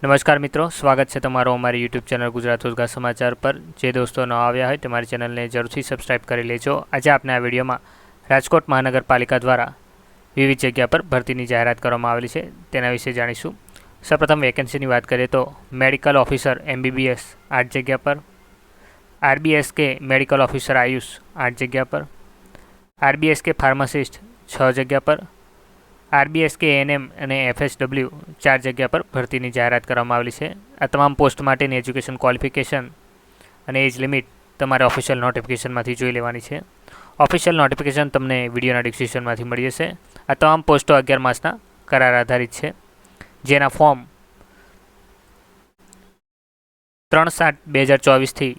नमस्कार मित्रों, स्वागत है तमारो अमारी यूट्यूब चैनल गुजरात रोजगार समाचार पर। जे दोस्तों न आव्या होय तमारी चैनल ने जरूरथी सब्सक्राइब करी लेजो। आज आपने आ विडियो में राजकोट महानगरपालिका द्वारा विविध जग्या पर भर्ती जाहेरात करवामां आवेली छे तेना विषे जाणीशुं। सर्वप्रथम वेकेन्सीनी बात करिए तो मेडिकल ऑफिसर MBBS 8 जग्या पर, RBSK मेडिकल ऑफिसर आयुष 8 जग्या पर, RBSK फार्मासिस्ट 6 जग्या पर, RBSK ANM અને FSW 4 जग्या पर भर्ती जाहेरात करवामां आवेली छे। आ तमाम पोस्ट माटेनी एज्युकेशन क्वॉलिफिकेशन અને एज लिमिट तमारे ऑफिशियल नोटिफिकेशन में जोई लेवानी छे। ऑफिशियल नोटिफिकेशन तमने विडियोना डिस्क्रिप्शन में मळी जशे। आ तमाम पोस्टो 11 मासना करार आधारित छे, जेना फॉर्म 3/7/2024 थी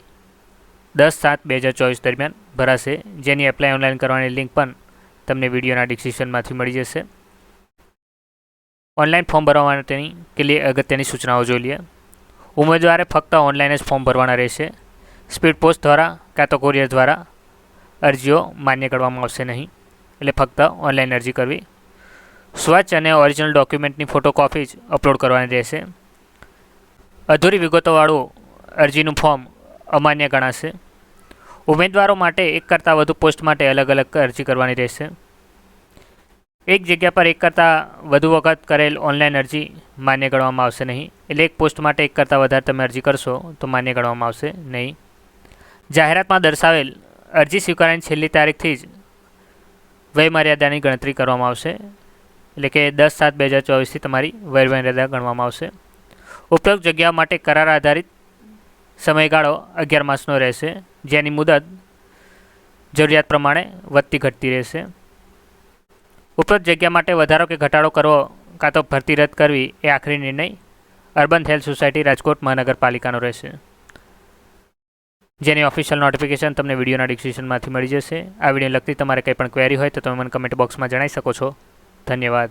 10/7/2024 दरमियान भराशे, जेनी एप्लाय ऑनलाइन करवानी लिंक पण तमने विडियोना डिस्क्रिप्शन में मळी जशे। ऑनलाइन फॉर्म भरवा माटेनी કેટલી અગત્યની સૂચનાઓ જોઈ લઈએ। ઉમેદવારે ફક્ત ઓનલાઈન જ ફોર્મ ભરવાના રહેશે। સ્પીડ પોસ્ટ દ્વારા કાં તો કોરિયર દ્વારા અરજીઓ માન્ય કરવામાં આવશે નહીં, એટલે ફક્ત ઓનલાઈન અરજી કરવી। સ્વચ્છ અને ઓરિજિનલ ડોક્યુમેન્ટની ફોટોકોપી જ અપલોડ કરવાની રહેશે। અધૂરી વિગતોવાળું અરજીનું ફોર્મ અમાન્ય ગણાશે। ઉમેદવારો માટે એક કરતાં વધુ પોસ્ટ માટે અલગ અલગ અરજી કરવાની રહેશે। एक जग्या पर एक करता वधु वखत करेल ऑनलाइन अरजी मान्य गणवामां आवशे नहीं, एटले एक पोस्ट माटे एक करता वधारे तमे अरजी करशो तो मान्य गणवामां आवशे नहीं। जाहेरातमां दर्शावेल अरजी स्वीकारवानी छेल्ली तारीखथी ज वयमर्यादानी गणतरी करवामां आवशे, एटले के 10/7/2024 थी तमारी वयमर्यादा गणवामां आवशे। उपरोक्त जग्याओ माटे करार आधारित समयगाळो 11 मासनो रहेशे, जेनी मुदत जरूरियात प्रमाणे वधती घटती रहेशे। उपरोक्त जग्या माटे वधारो के घटाडो करवो कां तो भर्ती रद्द करवी ए आखरी निर्णय अर्बन हेल्थ सोसायटी राजकोट महानगरपालिकानो रहेशे, जेनी ऑफिशियल नोटिफिकेशन तमने विडियोना डिस्क्रिप्शन में मळी जशे। आ विडियो लगती तमारे कंई पण क्वेरी होय तो तमे मने कमेंट बॉक्स में जणावी शको छो। धन्यवाद।